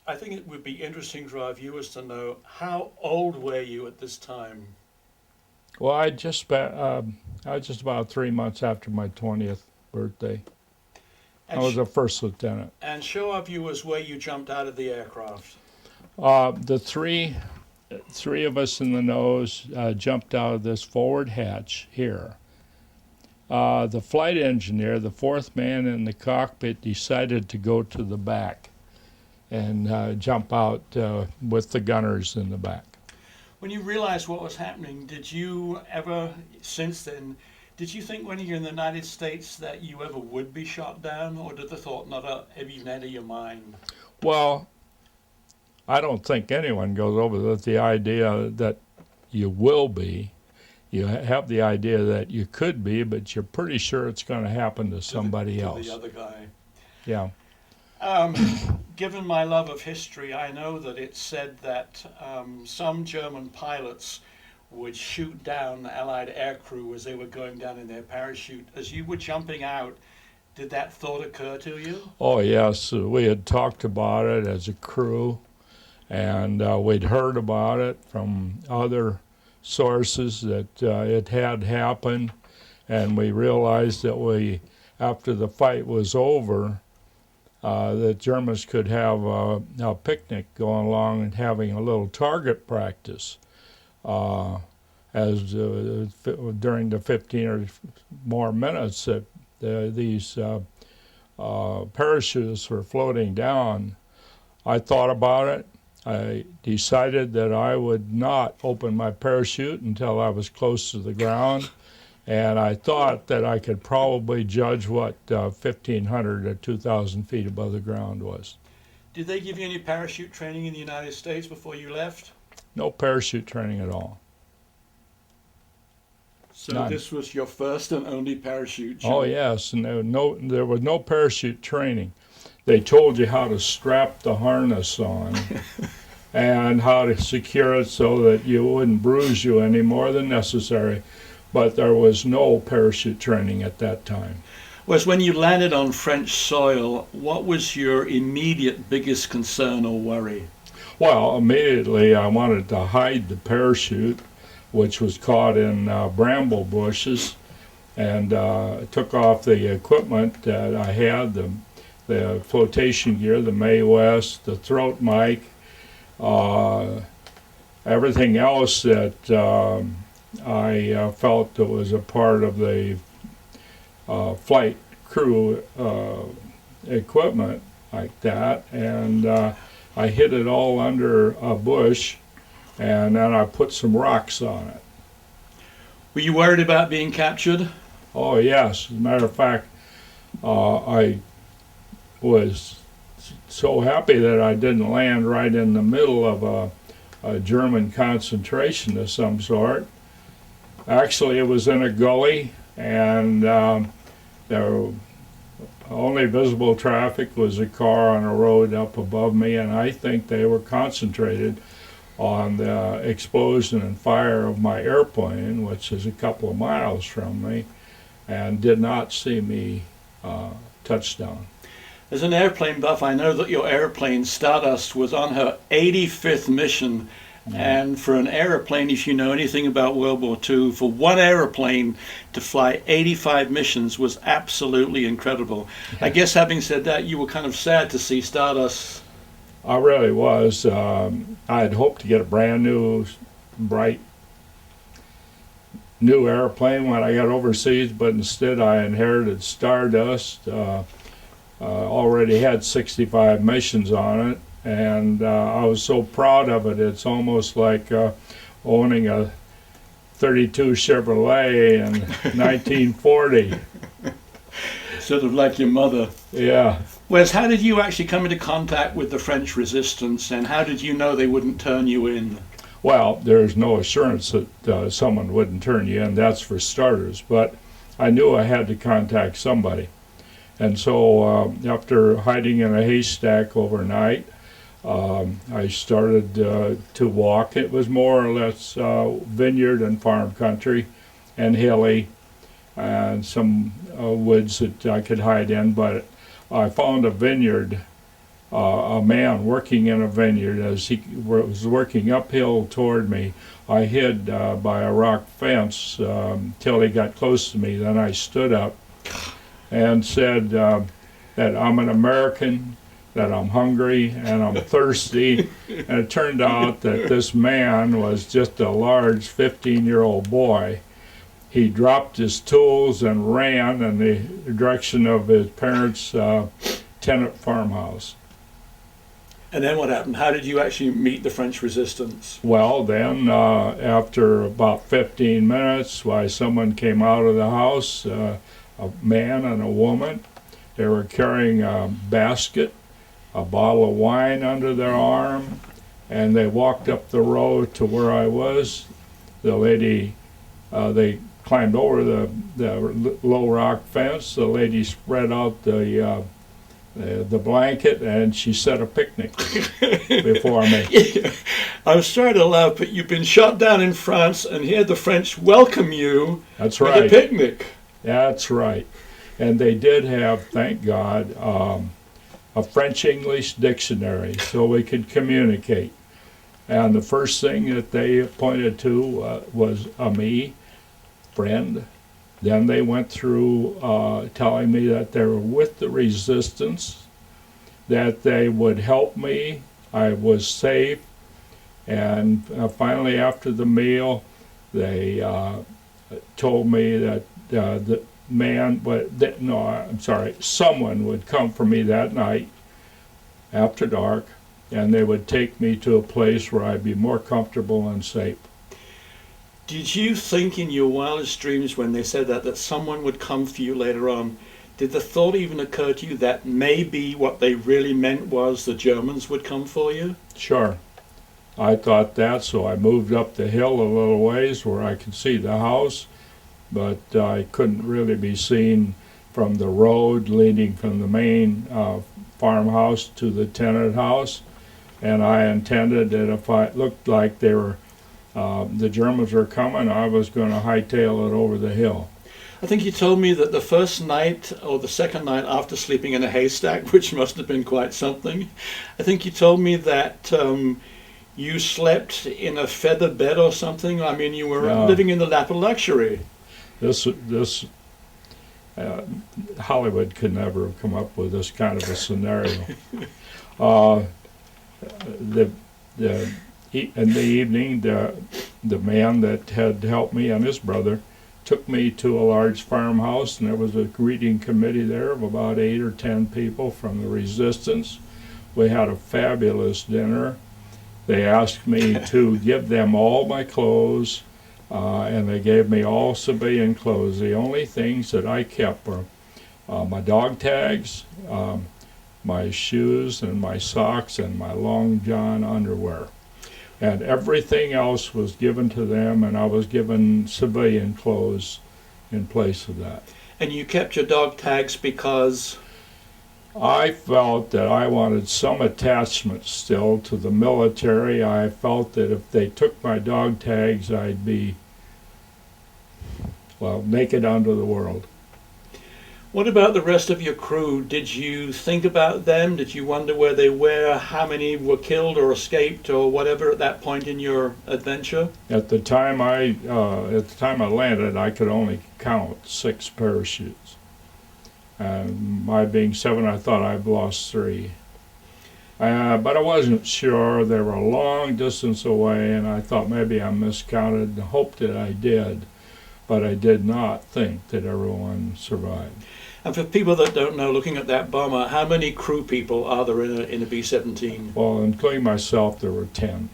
I think it would be interesting for our viewers to know how old were you at this time? Well, I was just about 3 months after my 20th birthday. I And, was sh- a first lieutenant. and show our viewers where you jumped out of the aircraft. The three of us in the nose jumped out of this forward hatch here. The flight engineer, the fourth man in the cockpit, decided to go to the back and jump out with the gunners in the back. When you realized what was happening, did you ever, since then, did you think when you're in the United States that you ever would be shot down, or did the thought not even enter your mind? Well, I don't think anyone goes over with the idea that you will be. You have the idea that you could be, but you're pretty sure it's going to happen to somebody To else. the other guy. Yeah. Um, Given my love of history, I know that it's said that some German pilots would shoot down the Allied aircrew as they were going down in their parachute. As you were jumping out, did that thought occur to you? Oh, yes. We had talked about it as a crew, and we'd heard about it from other sources that it had happened, and we realized that after the fight was over, the Germans could have a picnic going along and having a little target practice during the 15 or more minutes that these parachutes were floating down. I thought about it. I decided that I would not open my parachute until I was close to the ground, and I thought that I could probably judge what 1,500 or 2,000 feet above the ground was. Did they give you any parachute training in the United States before you left? No parachute training at all. So None. this was your first and only parachute jump? Oh yes, and there was no parachute training. They told you how to strap the harness on and how to secure it so that you wouldn't bruise you any more than necessary, but there was no parachute training at that time. Was when you landed on French soil, what was your immediate biggest concern or worry? Well, immediately I wanted to hide the parachute, which was caught in bramble bushes, and took off the equipment that I had, the flotation gear, the Mae West, the throat mic, everything else that I felt that was a part of the flight crew equipment like that, and I hid it all under a bush, and then I put some rocks on it. Were you worried about being captured? Oh yes, as a matter of fact, I was so happy that I didn't land right in the middle of a German concentration of some sort. Actually, it was in a gully, and the only visible traffic was a car on a road up above me, and I think they were concentrated on the explosion and fire of my airplane, which is a couple of miles from me, and did not see me touch down. As an airplane buff, I know that your airplane, Stardust, was on her 85th mission. And for an airplane, if you know anything about World War II, for one airplane to fly 85 missions was absolutely incredible. I guess having said that, you were kind of sad to see Stardust. I really was. I had hoped to get a brand new, bright, new airplane when I got overseas, but instead I inherited Stardust. Already had 65 missions on it, and I was so proud of it. It's almost like owning a 32 Chevrolet in 1940. Sort of like your mother. Yeah. Wes, how did you actually come into contact with the French resistance, and how did you know they wouldn't turn you in? Well, there's no assurance that someone wouldn't turn you in, that's for starters, but I knew I had to contact somebody. And so after hiding in a haystack overnight, I started to walk. It was more or less vineyard and farm country and hilly, and some woods that I could hide in, but I found a vineyard a man working in a vineyard. As he was working uphill toward me, I hid by a rock fence till he got close to me. Then I stood up and said that I'm an American, that I'm hungry and I'm thirsty. And it turned out that this man was just a large 15-year-old boy. He dropped his tools and ran in the direction of his parents' tenant farmhouse. And then what happened? How did you actually meet the French resistance? Well, then, after about 15 minutes, someone came out of the house, a man and a woman. They were carrying a basket, a bottle of wine under their arm, and they walked up the road to where I was. The lady, they climbed over the low rock fence. The lady spread out the blanket, and she set a picnic before me. I'm sorry to laugh, but you've been shot down in France, and here the French welcome you That's with right. a picnic. That's right. And they did have, thank God, a French-English dictionary so we could communicate. And the first thing that they pointed to was me, friend. Then they went through telling me that they were with the resistance, that they would help me, I was safe, and finally after the meal they told me that the man, someone would come for me that night after dark, and they would take me to a place where I'd be more comfortable and safe. Did you think in your wildest dreams when they said that someone would come for you later on, did the thought even occur to you that maybe what they really meant was the Germans would come for you? Sure. I thought that, so I moved up the hill a little ways where I could see the house, but I couldn't really be seen from the road leading from the main farmhouse to the tenant house, and I intended that if it looked like they were the Germans were coming, I was going to hightail it over the hill. I think you told me that the first night or the second night after sleeping in a haystack, which must have been quite something, I think you told me that you slept in a feather bed or something. I mean, you were living in the lap of luxury. This Hollywood could never have come up with this kind of a scenario. In the evening, the man that had helped me and his brother took me to a large farmhouse, and there was a greeting committee there of about 8 or 10 people from the resistance. We had a fabulous dinner. They asked me to give them all my clothes, and they gave me all civilian clothes. The only things that I kept were my dog tags, my shoes, and my socks, and my long john underwear. And everything else was given to them, and I was given civilian clothes in place of that. And you kept your dog tags because? I felt that I wanted some attachment still to the military. I felt that if they took my dog tags, I'd be, naked unto the world. What about the rest of your crew? Did you think about them? Did you wonder where they were, how many were killed or escaped or whatever at that point in your adventure? At the time I landed, I could only count 6 parachutes. And my being 7, I thought I'd lost 3. But I wasn't sure. They were a long distance away, and I thought maybe I miscounted and hoped that I did. But I did not think that everyone survived. And for people that don't know, looking at that bomber, how many crew people are there in a B-17? Well, including myself, there were 10.